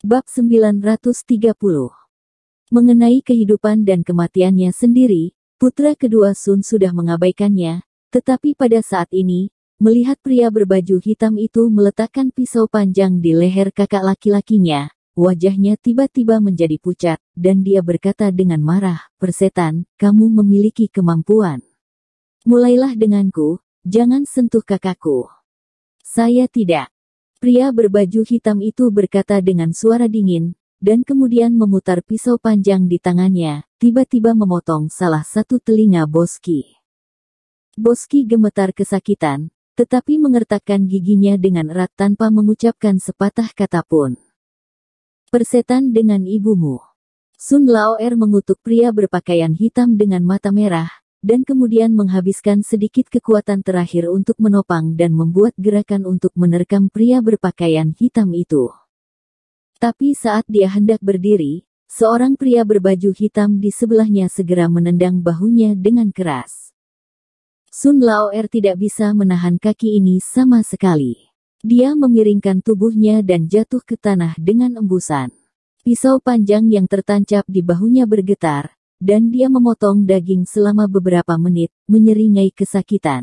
Bab 930. Mengenai kehidupan dan kematiannya sendiri, putra kedua Sun sudah mengabaikannya, tetapi pada saat ini, melihat pria berbaju hitam itu meletakkan pisau panjang di leher kakak laki-lakinya, wajahnya tiba-tiba menjadi pucat, dan dia berkata dengan marah, "Persetan, kamu memiliki kemampuan. Mulailah denganku, jangan sentuh kakakku." "Saya tidak." Pria berbaju hitam itu berkata dengan suara dingin, dan kemudian memutar pisau panjang di tangannya, tiba-tiba memotong salah satu telinga Boski. Boski gemetar kesakitan, tetapi mengertakkan giginya dengan erat tanpa mengucapkan sepatah kata pun. "Persetan dengan ibumu." Sun Laoer mengutuk pria berpakaian hitam dengan mata merah, dan kemudian menghabiskan sedikit kekuatan terakhir untuk menopang dan membuat gerakan untuk menerkam pria berpakaian hitam itu. Tapi saat dia hendak berdiri, seorang pria berbaju hitam di sebelahnya segera menendang bahunya dengan keras. Sun Laoer tidak bisa menahan kaki ini sama sekali. Dia memiringkan tubuhnya dan jatuh ke tanah dengan embusan. Pisau panjang yang tertancap di bahunya bergetar, dan dia memotong daging selama beberapa menit, menyeringai kesakitan.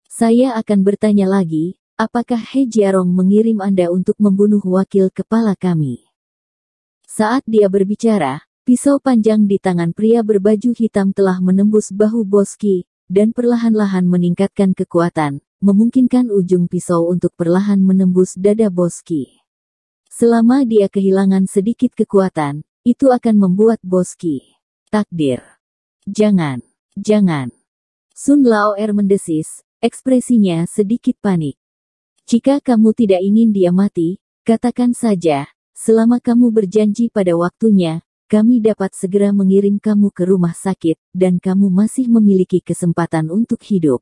"Saya akan bertanya lagi, apakah He Jiarong mengirim Anda untuk membunuh wakil kepala kami?" Saat dia berbicara, pisau panjang di tangan pria berbaju hitam telah menembus bahu Boski, dan perlahan-lahan meningkatkan kekuatan, memungkinkan ujung pisau untuk perlahan menembus dada Boski. Selama dia kehilangan sedikit kekuatan, itu akan membuat Boski takdir. "Jangan, jangan." Sun Laoer mendesis, ekspresinya sedikit panik. "Jika kamu tidak ingin dia mati, katakan saja, selama kamu berjanji pada waktunya, kami dapat segera mengirim kamu ke rumah sakit, dan kamu masih memiliki kesempatan untuk hidup."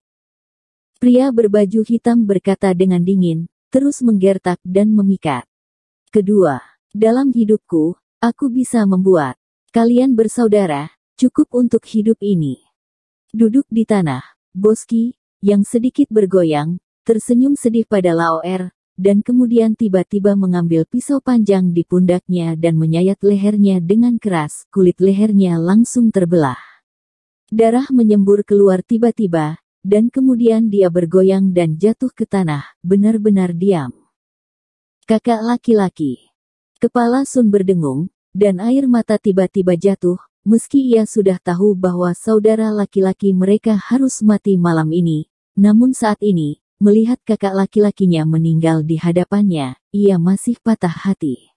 Pria berbaju hitam berkata dengan dingin, terus menggertak dan memikat. "Kedua, dalam hidupku, aku bisa membuat kalian bersaudara, cukup untuk hidup ini." Duduk di tanah, Boski, yang sedikit bergoyang, tersenyum sedih pada Laoer, dan kemudian tiba-tiba mengambil pisau panjang di pundaknya dan menyayat lehernya dengan keras. Kulit lehernya langsung terbelah. Darah menyembur keluar tiba-tiba, dan kemudian dia bergoyang dan jatuh ke tanah, benar-benar diam. "Kakak laki-laki." Kepala Sun berdengung, dan air mata tiba-tiba jatuh, meski ia sudah tahu bahwa saudara laki-laki mereka harus mati malam ini. Namun saat ini, melihat kakak laki-lakinya meninggal di hadapannya, ia masih patah hati.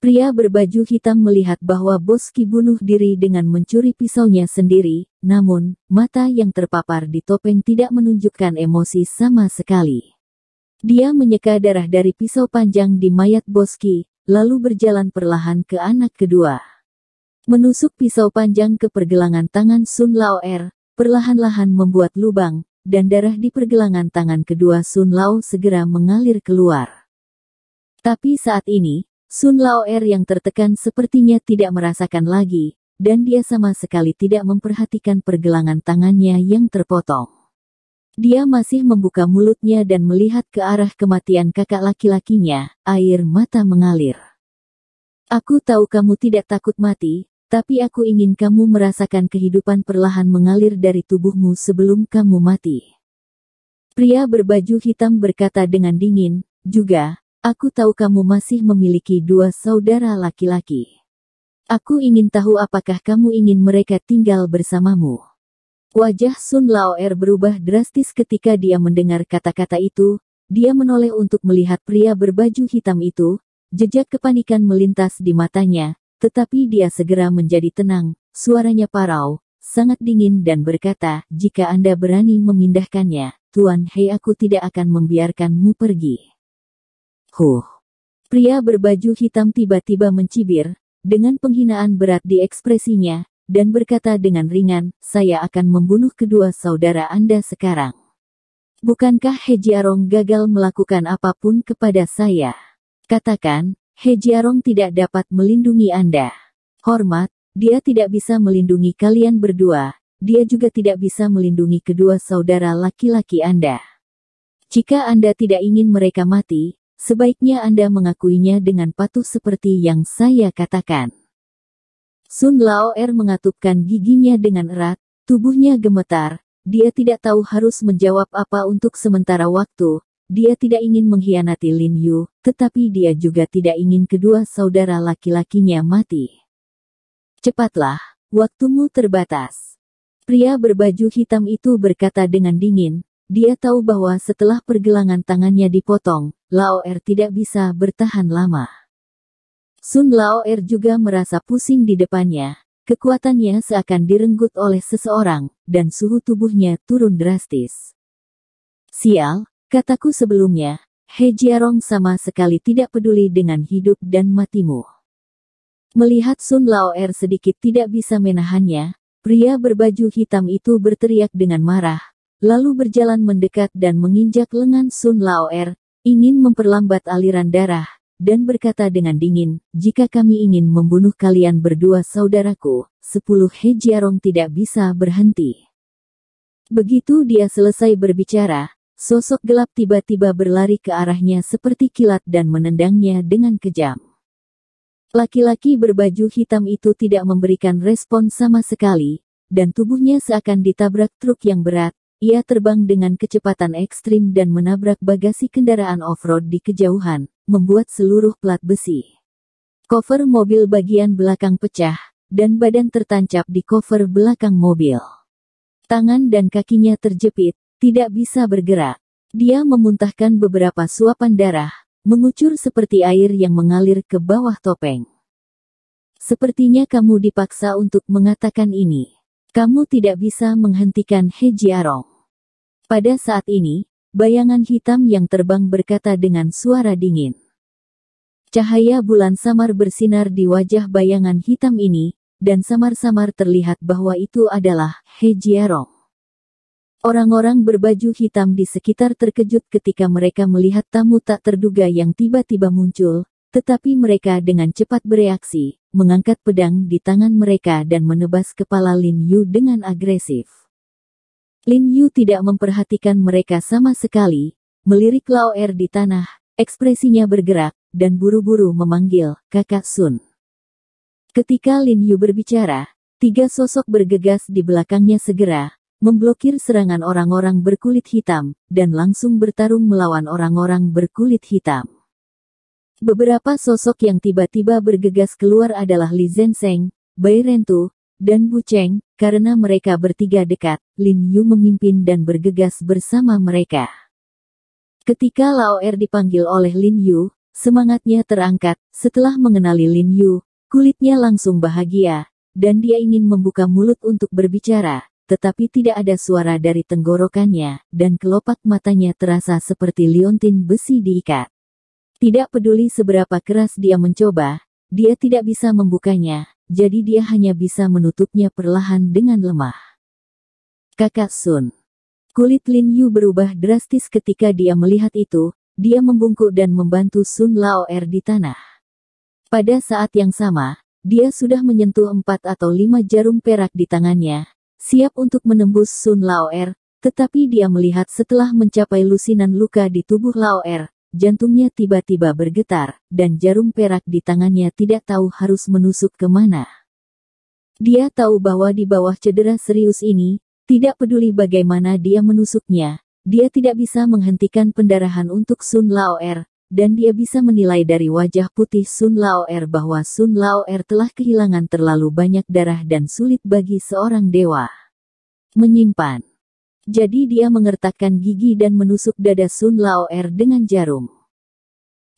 Pria berbaju hitam melihat bahwa Boski bunuh diri dengan mencuri pisaunya sendiri, namun, mata yang terpapar di topeng tidak menunjukkan emosi sama sekali. Dia menyeka darah dari pisau panjang di mayat Boski, lalu berjalan perlahan ke anak kedua. Menusuk pisau panjang ke pergelangan tangan Sun Laoer, perlahan-lahan membuat lubang, dan darah di pergelangan tangan kedua Sun Lao segera mengalir keluar. Tapi saat ini, Sun Laoer yang tertekan sepertinya tidak merasakan lagi, dan dia sama sekali tidak memperhatikan pergelangan tangannya yang terpotong. Dia masih membuka mulutnya dan melihat ke arah kematian kakak laki-lakinya, air mata mengalir. "Aku tahu kamu tidak takut mati, tapi aku ingin kamu merasakan kehidupan perlahan mengalir dari tubuhmu sebelum kamu mati." Pria berbaju hitam berkata dengan dingin, "Juga, aku tahu kamu masih memiliki dua saudara laki-laki. Aku ingin tahu apakah kamu ingin mereka tinggal bersamamu." Wajah Sun Laoer berubah drastis ketika dia mendengar kata-kata itu. Dia menoleh untuk melihat pria berbaju hitam itu. Jejak kepanikan melintas di matanya, tetapi dia segera menjadi tenang. Suaranya parau, sangat dingin dan berkata, "Jika Anda berani memindahkannya, Tuan Hei, aku tidak akan membiarkanmu pergi." Pria berbaju hitam tiba-tiba mencibir, dengan penghinaan berat di ekspresinya, dan berkata dengan ringan, "Saya akan membunuh kedua saudara Anda sekarang. Bukankah He Jiarong gagal melakukan apapun kepada saya? Katakan, He Jiarong tidak dapat melindungi Anda. Hormat, dia tidak bisa melindungi kalian berdua, dia juga tidak bisa melindungi kedua saudara laki-laki Anda. Jika Anda tidak ingin mereka mati, sebaiknya Anda mengakuinya dengan patuh seperti yang saya katakan. Sun Lao'er mengatupkan giginya dengan erat, tubuhnya gemetar, dia tidak tahu harus menjawab apa untuk sementara waktu, dia tidak ingin mengkhianati Lin Yu, tetapi dia juga tidak ingin kedua saudara laki-lakinya mati. Cepatlah, waktumu terbatas. Pria berbaju hitam itu berkata dengan dingin, dia tahu bahwa setelah pergelangan tangannya dipotong, Lao'er tidak bisa bertahan lama. Sun Lao'er juga merasa pusing di depannya, kekuatannya seakan direnggut oleh seseorang, dan suhu tubuhnya turun drastis. Sial, kataku sebelumnya, He Jiarong sama sekali tidak peduli dengan hidup dan matimu. Melihat Sun Lao'er sedikit tidak bisa menahannya, pria berbaju hitam itu berteriak dengan marah, lalu berjalan mendekat dan menginjak lengan Sun Lao'er, ingin memperlambat aliran darah, dan berkata dengan dingin, jika kami ingin membunuh kalian berdua saudaraku, 10 He Jiarong tidak bisa berhenti. Begitu dia selesai berbicara, sosok gelap tiba-tiba berlari ke arahnya seperti kilat dan menendangnya dengan kejam. Laki-laki berbaju hitam itu tidak memberikan respon sama sekali, dan tubuhnya seakan ditabrak truk yang berat. Ia terbang dengan kecepatan ekstrim dan menabrak bagasi kendaraan off-road di kejauhan, membuat seluruh plat besi. Koper mobil bagian belakang pecah, dan badan tertancap di koper belakang mobil. Tangan dan kakinya terjepit, tidak bisa bergerak. Dia memuntahkan beberapa suapan darah, mengucur seperti air yang mengalir ke bawah topeng. Sepertinya kamu dipaksa untuk mengatakan ini. Kamu tidak bisa menghentikan He Jiarong. Pada saat ini, bayangan hitam yang terbang berkata dengan suara dingin. Cahaya bulan samar bersinar di wajah bayangan hitam ini, dan samar-samar terlihat bahwa itu adalah He Jiarong. Orang-orang berbaju hitam di sekitar terkejut ketika mereka melihat tamu tak terduga yang tiba-tiba muncul, tetapi mereka dengan cepat bereaksi, mengangkat pedang di tangan mereka dan menebas kepala Lin Yu dengan agresif. Lin Yu tidak memperhatikan mereka sama sekali, melirik Lao'er di tanah, ekspresinya bergerak, dan buru-buru memanggil, Kakak Sun. Ketika Lin Yu berbicara, 3 sosok bergegas di belakangnya segera, memblokir serangan orang-orang berkulit hitam, dan langsung bertarung melawan orang-orang berkulit hitam. Beberapa sosok yang tiba-tiba bergegas keluar adalah Li Zenseng, Bai Rentu, dan Bu Cheng, karena mereka bertiga dekat, Lin Yu memimpin dan bergegas bersama mereka. Ketika Lao'er dipanggil oleh Lin Yu, semangatnya terangkat, setelah mengenali Lin Yu, kulitnya langsung bahagia, dan dia ingin membuka mulut untuk berbicara, tetapi tidak ada suara dari tenggorokannya, dan kelopak matanya terasa seperti liontin besi diikat. Tidak peduli seberapa keras dia mencoba, dia tidak bisa membukanya, jadi dia hanya bisa menutupnya perlahan dengan lemah. Kakak Sun. Kulit Lin Yu berubah drastis ketika dia melihat itu, dia membungkuk dan membantu Sun Lao'er di tanah. Pada saat yang sama, dia sudah menyentuh 4 atau 5 jarum perak di tangannya, siap untuk menembus Sun Lao'er, tetapi dia melihat setelah mencapai lusinan luka di tubuh Lao'er, jantungnya tiba-tiba bergetar, dan jarum perak di tangannya tidak tahu harus menusuk kemana. Dia tahu bahwa di bawah cedera serius ini, tidak peduli bagaimana dia menusuknya, dia tidak bisa menghentikan pendarahan untuk Sun Lao'er, dan dia bisa menilai dari wajah putih Sun Lao'er bahwa Sun Lao'er telah kehilangan terlalu banyak darah dan sulit bagi seorang dewa menyimpan. Jadi dia mengertakkan gigi dan menusuk dada Sun Lao'er dengan jarum.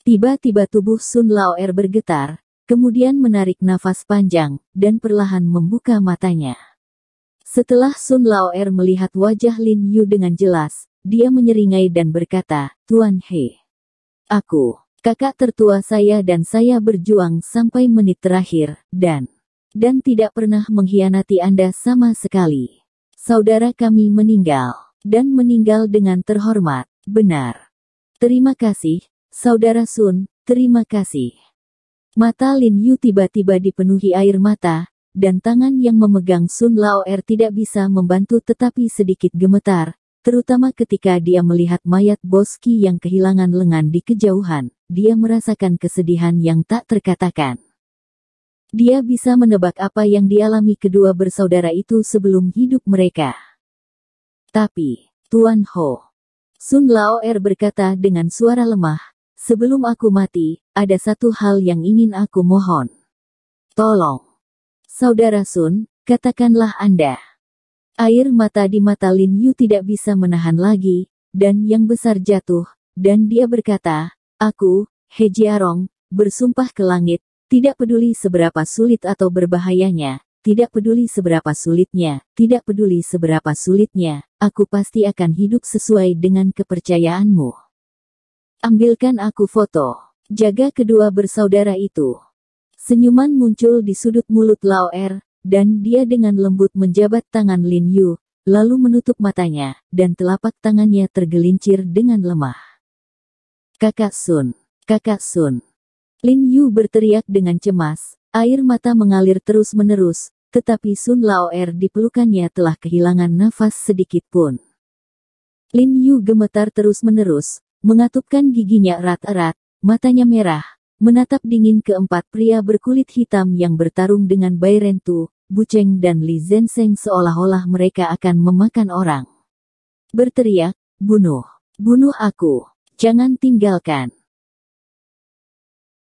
Tiba-tiba tubuh Sun Lao'er bergetar, kemudian menarik nafas panjang, dan perlahan membuka matanya. Setelah Sun Lao'er melihat wajah Lin Yu dengan jelas, dia menyeringai dan berkata, Tuan He. Aku, kakak tertua saya dan saya berjuang sampai menit terakhir, dan tidak pernah mengkhianati Anda sama sekali. Saudara kami meninggal, dan meninggal dengan terhormat, benar. Terima kasih, Saudara Sun, terima kasih. Mata Lin Yu tiba-tiba dipenuhi air mata, dan tangan yang memegang Sun Lao'er tidak bisa membantu tetapi sedikit gemetar, Terutama ketika dia melihat mayat Boski yang kehilangan lengan di kejauhan, dia merasakan kesedihan yang tak terkatakan. Dia bisa menebak apa yang dialami kedua bersaudara itu sebelum hidup mereka. Tapi, Tuan Ho, Sun Lao'er berkata dengan suara lemah, sebelum aku mati, ada satu hal yang ingin aku mohon. Tolong. Saudara Sun, katakanlah Anda. Air mata di mata Lin Yu tidak bisa menahan lagi, dan yang besar jatuh, dan dia berkata, aku, He Jiarong, bersumpah ke langit, tidak peduli seberapa sulit atau berbahayanya, tidak peduli seberapa sulitnya, tidak peduli seberapa sulitnya, aku pasti akan hidup sesuai dengan kepercayaanmu. Ambilkan aku foto. Jaga kedua bersaudara itu. Senyuman muncul di sudut mulut Lao'er, dan dia dengan lembut menjabat tangan Lin Yu, lalu menutup matanya, dan telapak tangannya tergelincir dengan lemah. Kakak Sun, Kakak Sun. Lin Yu berteriak dengan cemas, air mata mengalir terus-menerus, tetapi Sun Lao'er di pelukannya telah kehilangan nafas sedikit pun. Lin Yu gemetar terus-menerus, mengatupkan giginya erat-erat, matanya merah, menatap dingin keempat pria berkulit hitam yang bertarung dengan Bai Rentu, Bu Cheng dan Li Zenseng seolah-olah mereka akan memakan orang. Berteriak, bunuh, bunuh aku, jangan tinggalkan.